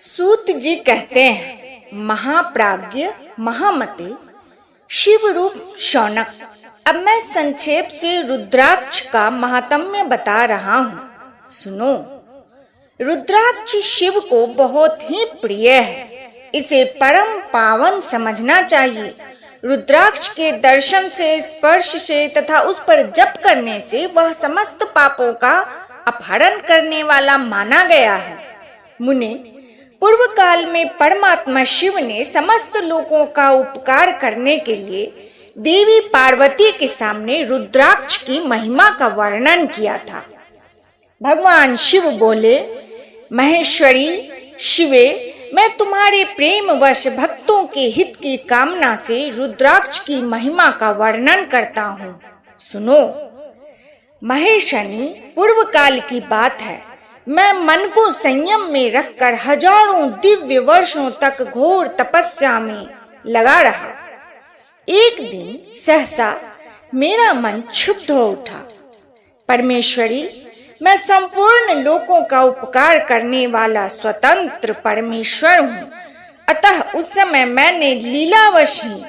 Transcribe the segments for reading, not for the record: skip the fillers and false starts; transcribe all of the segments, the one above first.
सूत जी कहते हैं, महाप्राज्ञ महामते शिव रूप शौनक। अब मैं संक्षेप से रुद्राक्ष का महात्म्य बता रहा हूँ, सुनो। रुद्राक्ष शिव को बहुत ही प्रिय है, इसे परम पावन समझना चाहिए। रुद्राक्ष के दर्शन से, स्पर्श से तथा उस पर जप करने से वह समस्त पापों का अपहरण करने वाला माना गया है। मुने, पूर्व काल में परमात्मा शिव ने समस्त लोगों का उपकार करने के लिए देवी पार्वती के सामने रुद्राक्ष की महिमा का वर्णन किया था। भगवान शिव बोले, महेश्वरी शिवे, मैं तुम्हारे प्रेम वश भक्तों के हित की कामना से रुद्राक्ष की महिमा का वर्णन करता हूँ, सुनो। महेशनी, पूर्व काल की बात है, मैं मन को संयम में रखकर हजारों दिव्य वर्षों तक घोर तपस्या में लगा रहा। एक दिन सहसा मेरा मन क्षुब्ध हो उठा। परमेश्वरी, मैं संपूर्ण लोकों का उपकार करने वाला स्वतंत्र परमेश्वर हूँ, अतः उस समय मैंने लीलावश ही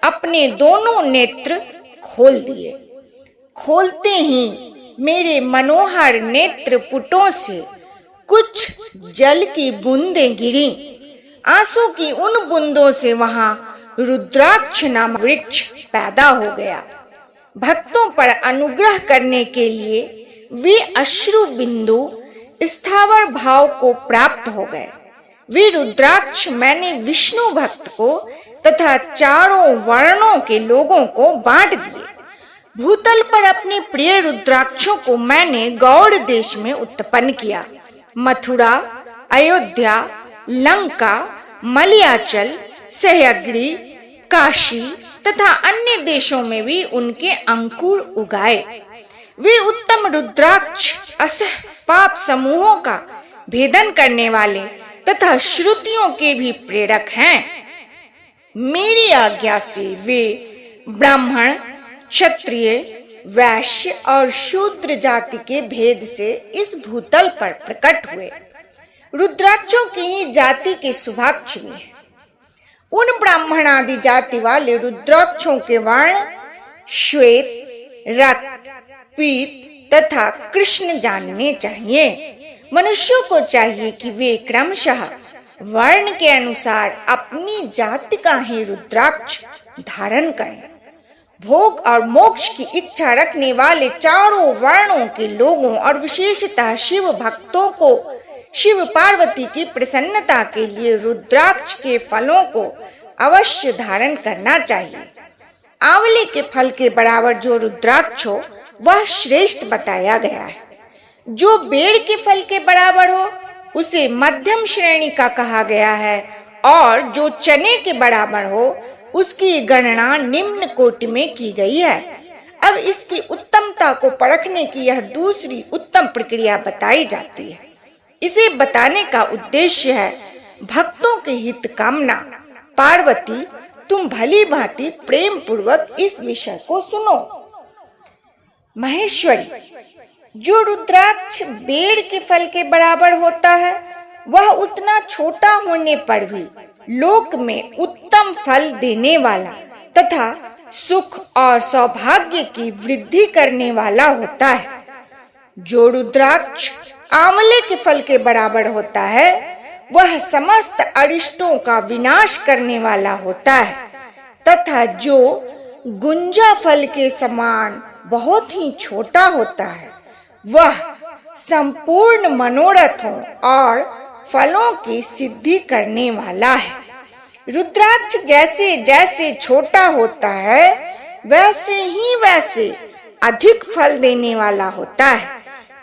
अपने दोनों नेत्र खोल दिए। खोलते ही मेरे मनोहर नेत्र पुटों से कुछ जल की बूंदें गिरी। आंसू की उन बूंदों से वहां रुद्राक्ष नाम वृक्ष पैदा हो गया। भक्तों पर अनुग्रह करने के लिए वे अश्रु बिंदु स्थावर भाव को प्राप्त हो गए। वे रुद्राक्ष मैंने विष्णु भक्त को तथा चारों वर्णों के लोगों को बांट दिए। भूतल पर अपने प्रिय रुद्राक्षों को मैंने गौड़ देश में उत्पन्न किया। मथुरा, अयोध्या, लंका, मलयाचल, सह्याद्री, काशी तथा अन्य देशों में भी उनके अंकुर उगाए। वे उत्तम रुद्राक्ष असह पाप समूहों का भेदन करने वाले तथा श्रुतियों के भी प्रेरक हैं। मेरी आज्ञा से वे ब्राह्मण, क्षत्रिय, वैश्य और शूद्र जाति के भेद से इस भूतल पर प्रकट हुए। रुद्राक्षों की ही जाति के शुभाक्ष भी हैं। उन ब्राह्मण आदि जाति वाले रुद्राक्षों के वर्ण श्वेत, रक्त, पीत तथा कृष्ण जानने चाहिए। मनुष्यों को चाहिए कि वे क्रमशः वर्ण के अनुसार अपनी जाति का ही रुद्राक्ष धारण करें। भोग और मोक्ष की इच्छा रखने वाले चारों वर्णों के लोगों और विशेषतः शिव भक्तों को शिव पार्वती की प्रसन्नता के लिए रुद्राक्ष के फलों को अवश्य धारण करना चाहिए। आंवले के फल के बराबर जो रुद्राक्ष हो वह श्रेष्ठ बताया गया है। जो बेर के फल के बराबर हो उसे मध्यम श्रेणी का कहा गया है, और जो चने के बराबर हो उसकी गणना निम्न कोटि में की गई है। अब इसकी उत्तमता को परखने की यह दूसरी उत्तम प्रक्रिया बताई जाती है। इसे बताने का उद्देश्य है भक्तों के हित कामना। पार्वती, तुम भली भांति प्रेम पूर्वक इस विषय को सुनो। महेश्वरी, जो रुद्राक्ष बेर के फल के बराबर होता है वह उतना छोटा होने पर भी लोक में उत्तम फल देने वाला तथा सुख और सौभाग्य की वृद्धि करने वाला होता है। जो रुद्राक्ष आंवले के फल के बराबर होता है वह समस्त अरिष्टों का विनाश करने वाला होता है, तथा जो गुंजा फल के समान बहुत ही छोटा होता है वह संपूर्ण मनोरथों और फलों की सिद्धि करने वाला है। रुद्राक्ष जैसे जैसे छोटा होता है वैसे अधिक फल देने वाला होता है।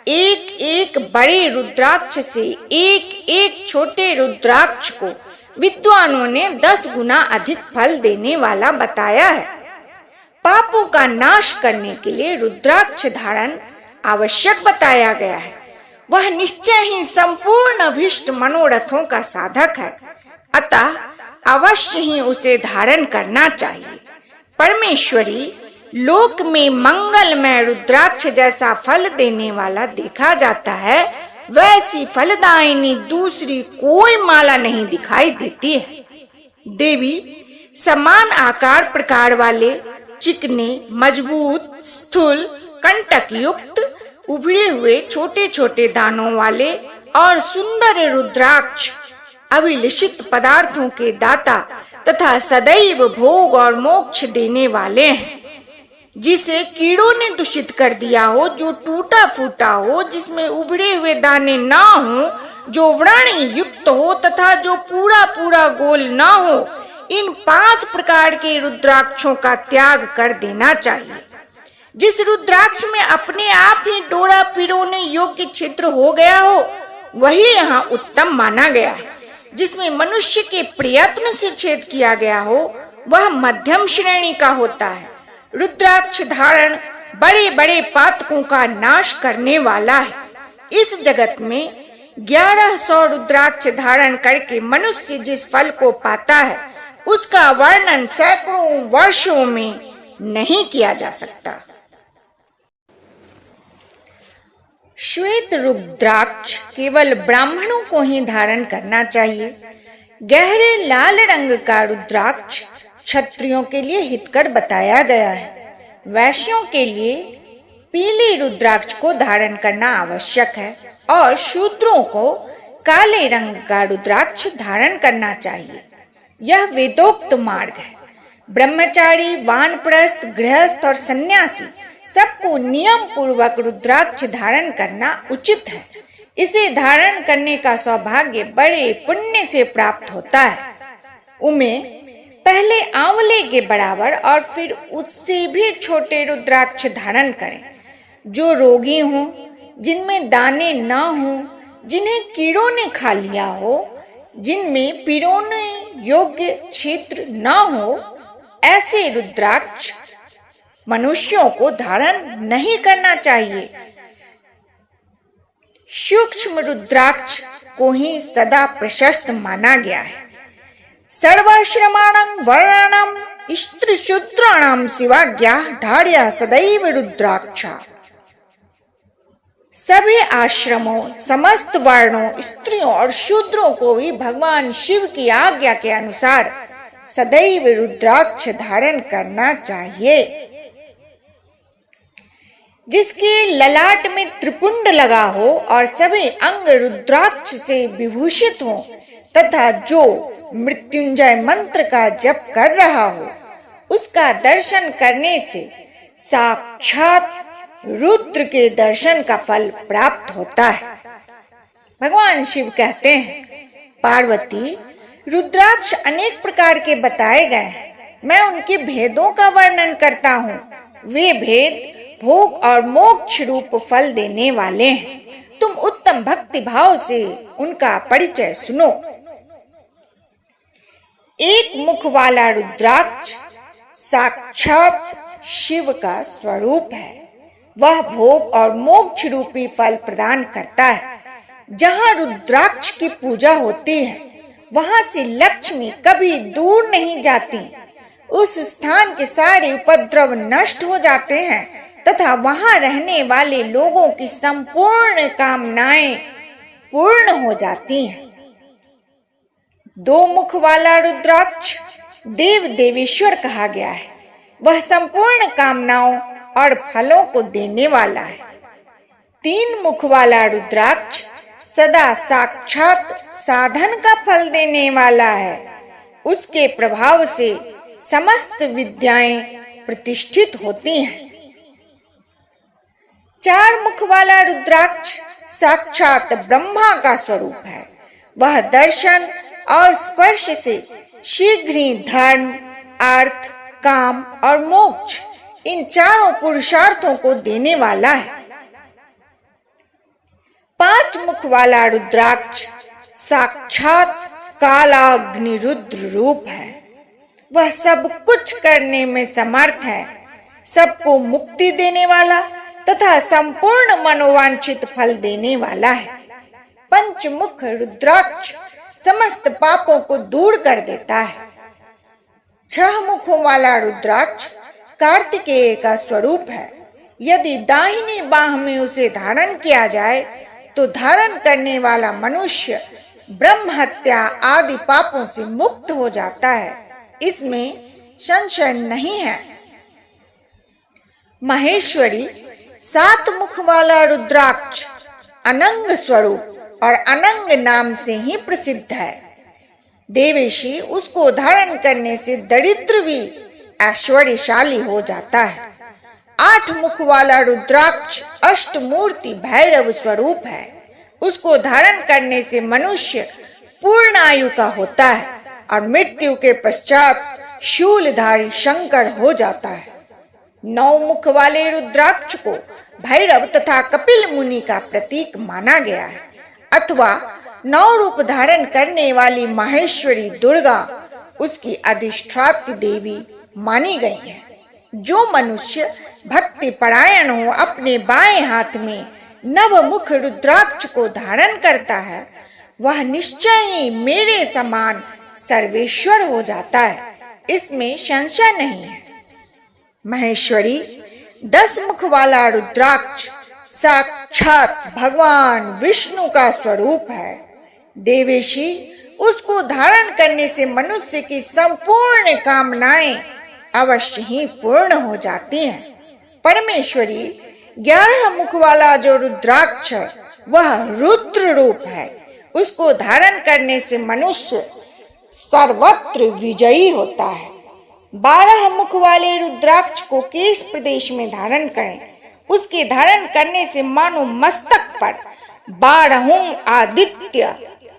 एक एक बड़े रुद्राक्ष से एक एक छोटे रुद्राक्ष को विद्वानों ने 10 गुना अधिक फल देने वाला बताया है। पापों का नाश करने के लिए रुद्राक्ष धारण आवश्यक बताया गया है। वह निश्चय ही संपूर्ण अभीष्ट मनोरथों का साधक है, अतः अवश्य ही उसे धारण करना चाहिए। परमेश्वरी, लोक में मंगलमय रुद्राक्ष जैसा फल देने वाला देखा जाता है वैसी फलदायिनी दूसरी कोई माला नहीं दिखाई देती है। देवी समान आकार प्रकार वाले चिकने, मजबूत, स्थूल, कंटक युक्त, उभरे हुए छोटे छोटे दानों वाले और सुंदर रुद्राक्ष अभिलषित पदार्थों के दाता तथा सदैव भोग और मोक्ष देने वाले हैं। जिसे कीड़ों ने दूषित कर दिया हो, जो टूटा फूटा हो, जिसमें उभरे हुए दाने ना हो, जो व्रण युक्त हो तथा जो पूरा पूरा गोल ना हो, इन 5 प्रकार के रुद्राक्षों का त्याग कर देना चाहिए। जिस रुद्राक्ष में अपने आप ही डोरा पिरोने योग्य छिद्र हो गया हो, वही यहाँ उत्तम माना गया है। जिसमें मनुष्य के प्रयत्न से छेद किया गया हो, वह मध्यम श्रेणी का होता है। रुद्राक्ष धारण बड़े बड़े पातकों का नाश करने वाला है। इस जगत में 1100 रुद्राक्ष धारण करके मनुष्य जिस फल को पाता है, उसका वर्णन सैकड़ों वर्षों में नहीं किया जा सकता। श्वेत रुद्राक्ष केवल ब्राह्मणों को ही धारण करना चाहिए। गहरे लाल रंग का रुद्राक्ष क्षत्रियों के लिए हितकर बताया गया है। वैश्यों के लिए पीले रुद्राक्ष को धारण करना आवश्यक है और शूद्रों को काले रंग का रुद्राक्ष धारण करना चाहिए। यह वेदोक्त मार्ग है। ब्रह्मचारी, वानप्रस्थ, गृहस्थ और सन्यासी सबको नियम पूर्वक रुद्राक्ष धारण करना उचित है। इसे धारण करने का सौभाग्य बड़े पुण्य से प्राप्त होता है। उमें पहले आंवले के बराबर और फिर उससे भी छोटे रुद्राक्ष धारण करें। जो रोगी हों, जिनमें दाने ना हों, जिन्हें कीड़ों ने खा लिया हो, जिनमें पिरोने योग्य छिद्र ना हो, ऐसे रुद्राक्ष मनुष्यों को धारण नहीं करना चाहिए। सूक्ष्म रुद्राक्ष को ही सदा प्रशस्त माना गया है। सर्वाश्रमाणां वर्णानां स्त्रीशूद्राणां शिवाज्ञाः धार्या सदैव रुद्राक्षा। सभी आश्रमों, समस्त वर्णों, स्त्रियों और शूद्रों को भी भगवान शिव की आज्ञा के अनुसार सदैव रुद्राक्ष धारण करना चाहिए। जिसके ललाट में त्रिपुंड लगा हो और सभी अंग रुद्राक्ष से विभूषित हो तथा जो मृत्युंजय मंत्र का जप कर रहा हो, उसका दर्शन करने से साक्षात रुद्र के दर्शन का फल प्राप्त होता है। भगवान शिव कहते हैं, पार्वती, रुद्राक्ष अनेक प्रकार के बताए गए हैं। मैं उनके भेदों का वर्णन करता हूँ। वे भेद भोग और मोक्ष रूप फल देने वाले हैं। तुम उत्तम भक्ति भाव से उनका परिचय सुनो। एक मुख वाला रुद्राक्ष साक्षात शिव का स्वरूप है। वह भोग और मोक्ष रूपी फल प्रदान करता है। जहाँ रुद्राक्ष की पूजा होती है, वहाँ से लक्ष्मी कभी दूर नहीं जाती। उस स्थान के सारे उपद्रव नष्ट हो जाते हैं तथा वहां रहने वाले लोगों की संपूर्ण कामनाएं पूर्ण हो जाती हैं। 2 मुख वाला रुद्राक्ष देव देवेश्वर कहा गया है। वह संपूर्ण कामनाओं और फलों को देने वाला है। 3 मुख वाला रुद्राक्ष सदा साक्षात साधन का फल देने वाला है। उसके प्रभाव से समस्त विद्याएं प्रतिष्ठित होती हैं। 4 मुख वाला रुद्राक्ष साक्षात ब्रह्मा का स्वरूप है। वह दर्शन और स्पर्श से शीघ्र ही धर्म, अर्थ, काम और मोक्ष इन चारों पुरुषार्थों को देने वाला है। 5 मुख वाला रुद्राक्ष साक्षात कालाग्नि रुद्र रूप है। वह सब कुछ करने में समर्थ है, सबको मुक्ति देने वाला तथा संपूर्ण मनोवांछित फल देने वाला है। पंचमुख रुद्राक्ष समस्त पापों को दूर कर देता है। 6 मुखों वाला रुद्राक्ष कार्तिकेय का स्वरूप है। यदि दाहिनी बाह में उसे धारण किया जाए तो धारण करने वाला मनुष्य ब्रह्म हत्या आदि पापों से मुक्त हो जाता है, इसमें संशय नहीं है। महेश्वरी 7 मुख वाला रुद्राक्ष अनंग स्वरूप और अनंग नाम से ही प्रसिद्ध है। देवेशी उसको धारण करने से दरिद्र भी ऐश्वर्यशाली हो जाता है। 8 मुख वाला रुद्राक्ष अष्टमूर्ति भैरव स्वरूप है। उसको धारण करने से मनुष्य पूर्ण आयु का होता है और मृत्यु के पश्चात शूलधारी शंकर हो जाता है। 9 मुख वाले रुद्राक्ष को भैरव तथा कपिल मुनि का प्रतीक माना गया है, अथवा 9 रूप धारण करने वाली माहेश्वरी दुर्गा उसकी अधिष्ठात्री देवी मानी गई है। जो मनुष्य भक्ति परायण हो अपने बाएं हाथ में नवमुख रुद्राक्ष को धारण करता है, वह निश्चय ही मेरे समान सर्वेश्वर हो जाता है, इसमें संशय नहीं है। महेश्वरी 10 मुख वाला रुद्राक्ष साक्षात भगवान विष्णु का स्वरूप है। देवेशी उसको धारण करने से मनुष्य की संपूर्ण कामनाएं अवश्य ही पूर्ण हो जाती हैं। परमेश्वरी 11 मुख वाला जो रुद्राक्ष है वह रुद्र रूप है। उसको धारण करने से मनुष्य सर्वत्र विजयी होता है। 12 मुख वाले रुद्राक्ष को किस प्रदेश में धारण करें? उसके धारण करने से मानो मस्तक पर 12 आदित्य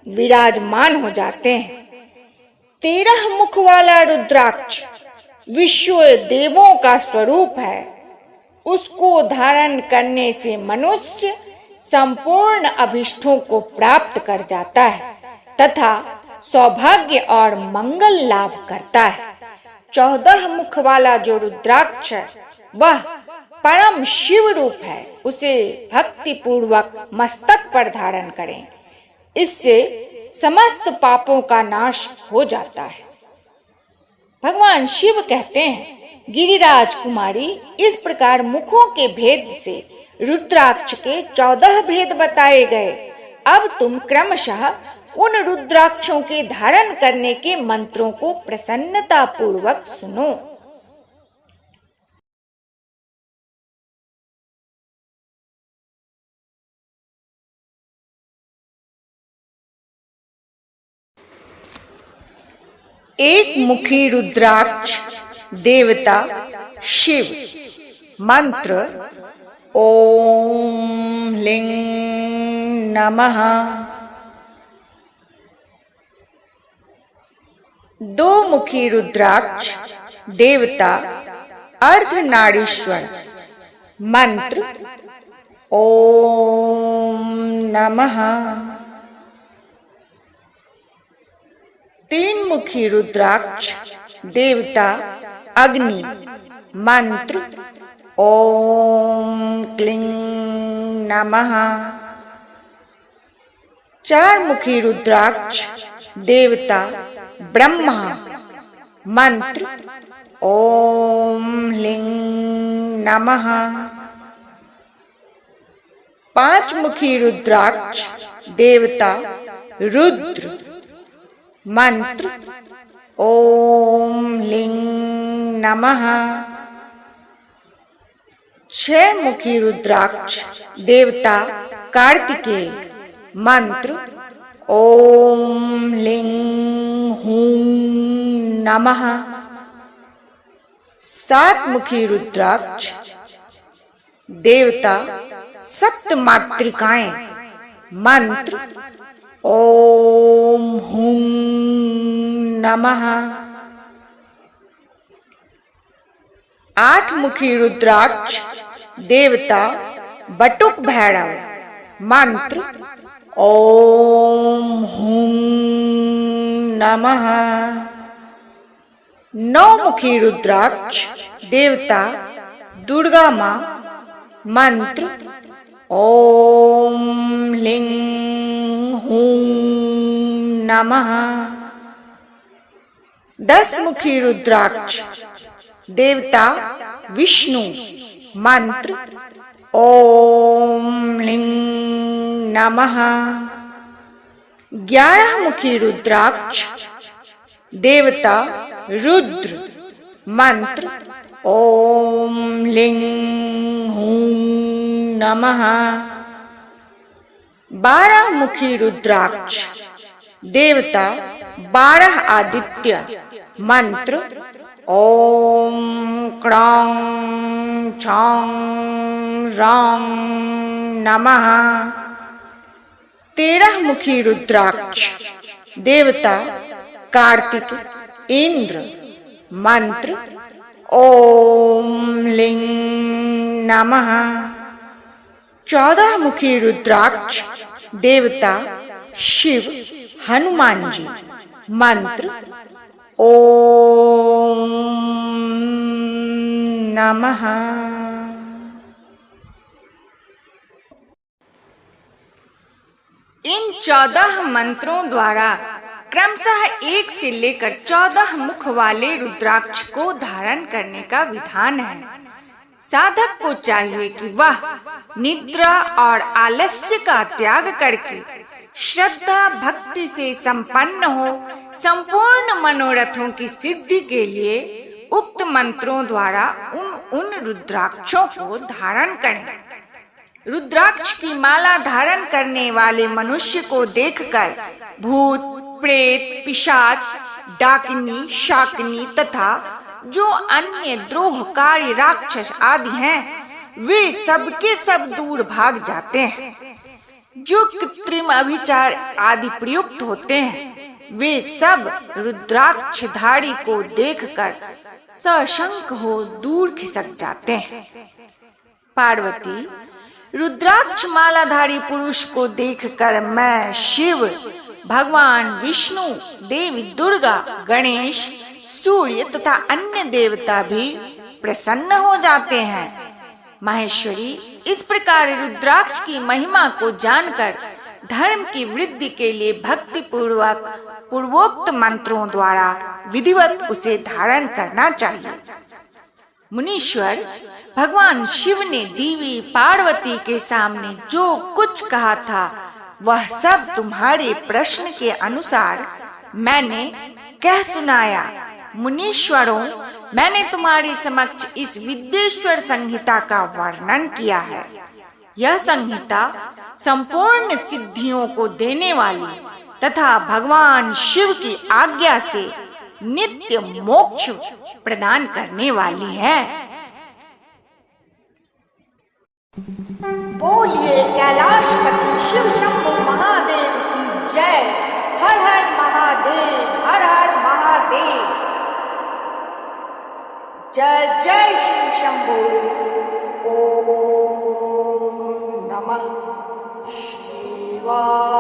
विराजमान हो जाते हैं। 13 मुख वाला रुद्राक्ष विश्व देवों का स्वरूप है। उसको धारण करने से मनुष्य संपूर्ण अभिष्टों को प्राप्त कर जाता है तथा सौभाग्य और मंगल लाभ करता है। 14 मुख वाला जो रुद्राक्ष है वह परम शिव रूप है। उसे भक्ति पूर्वक मस्तक पर धारण करें, इससे समस्त पापों का नाश हो जाता है। भगवान शिव कहते हैं, गिरिराज कुमारी, इस प्रकार मुखों के भेद से रुद्राक्ष के 14 भेद बताए गए। अब तुम क्रमशः उन रुद्राक्षों के धारण करने के मंत्रों को प्रसन्नता पूर्वक सुनो। एक मुखी रुद्राक्ष देवता शिव। मंत्र ओम लिंग नमः। 2 मुखी रुद्राक्ष देवता अर्धनारीश्वर। मंत्र ओम नमः। 3 मुखी रुद्राक्ष देवता अग्नि। मंत्र ओम क्लीं नमः। 4 मुखी रुद्राक्ष देवता ब्रह्मा। मंत्र ओम लिंग नमः। 5 मुखी रुद्राक्ष देवता रुद्र। मंत्र ओम लिंग नमः। 6 मुखी रुद्राक्ष देवता कार्तिकेय। मंत्र ओम लिंग हूं नमः। 7 मुखी रुद्राक्ष देवता सप्तमातृकाएं। मंत्र ओम हूं नमः। 8 मुखी रुद्राक्ष देवता बटुक भैरव। मंत्र ओम हूं नमः। 9 मुखी रुद्राक्ष देवता दुर्गा मां। मंत्र ओम लिंग हूं नमः। 10 मुखी रुद्राक्ष देवता विष्णु। मंत्र ओम लिंग नमः। 11 मुखी रुद्राक्ष देवता रुद्र। मंत्र ओम लिंग हूं नमः। 12 मुखी रुद्राक्ष देवता 12 आदित्य। मंत्र ओम क्रां छां रां नमः। 13 मुखी रुद्राक्ष देवता कार्तिक इंद्र। मंत्र ओम लिंग नमः। 14 मुखी रुद्राक्ष देवता शिव हनुमान जी। मंत्र ओम नमः। इन 14 मंत्रों द्वारा क्रमशः 1 से लेकर 14 मुख वाले रुद्राक्ष को धारण करने का विधान है। साधक को चाहिए कि वह निद्रा और आलस्य का त्याग करके श्रद्धा भक्ति से संपन्न हो संपूर्ण मनोरथों की सिद्धि के लिए उक्त मंत्रों द्वारा उन रुद्राक्षों को धारण करें। रुद्राक्ष की माला धारण करने वाले मनुष्य को देखकर भूत प्रेत पिशाच डाकिनी शाकिनी तथा जो अन्य द्रोहकारी राक्षस आदि हैं वे सबके सब दूर भाग जाते हैं। जो कृत्रिम अभिचार आदि प्रयुक्त होते हैं वे सब रुद्राक्षधारी को देखकर सशंक हो दूर खिसक जाते हैं। पार्वती रुद्राक्ष मालाधारी पुरुष को देखकर मैं शिव भगवान विष्णु देवी दुर्गा गणेश सूर्य तथा अन्य देवता भी प्रसन्न हो जाते हैं। माहेश्वरी इस प्रकार रुद्राक्ष की महिमा को जानकर धर्म की वृद्धि के लिए भक्ति पूर्वक पूर्वोक्त मंत्रों द्वारा विधिवत उसे धारण करना चाहिए। मुनीश्वर भगवान शिव ने देवी पार्वती के सामने जो कुछ कहा था वह सब तुम्हारे प्रश्न के अनुसार मैंने कह सुनाया। मुनीश्वरों, मैंने तुम्हारे समक्ष इस विद्येश्वर संहिता का वर्णन किया है। यह संहिता संपूर्ण सिद्धियों को देने वाली तथा भगवान शिव की आज्ञा से नित्य मोक्ष प्रदान करने वाली है। बोलिए कैलाशपति शिव शंभु महादेव की जय। हर हर महादेव, हर हर महादेव। जय जय शिव शंभु। ओम नमः शिवाय।